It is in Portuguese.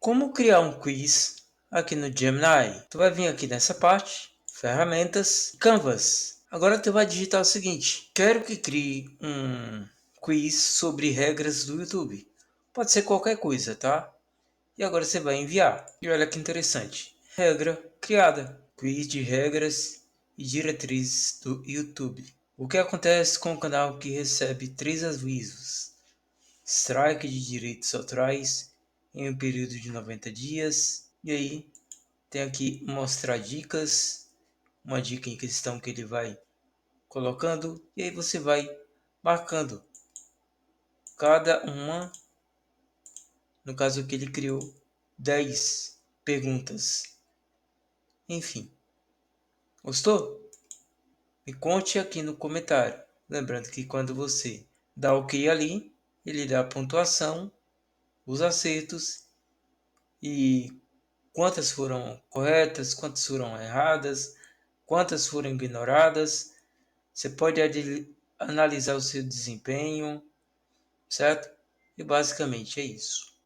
Como criar um quiz aqui no Gemini? Tu vai vir aqui nessa parte, ferramentas, Canvas. Agora tu vai digitar o seguinte: quero que crie um quiz sobre regras do YouTube. Pode ser qualquer coisa, tá? E agora você vai enviar. E olha que interessante. Regra criada. Quiz de regras e diretrizes do YouTube. O que acontece com o canal que recebe 3 avisos? Strike de direitos autorais em um período de 90 dias. E aí tem aqui mostrar dicas, uma dica em questão que ele vai colocando e aí você vai marcando cada uma, no caso que ele criou 10 perguntas. Enfim, gostou? Me conte aqui no comentário. Lembrando que quando você dá OK ali, ele dá a pontuação, os acertos e quantas foram corretas, quantas foram erradas, quantas foram ignoradas. Você pode analisar o seu desempenho, certo? E basicamente é isso.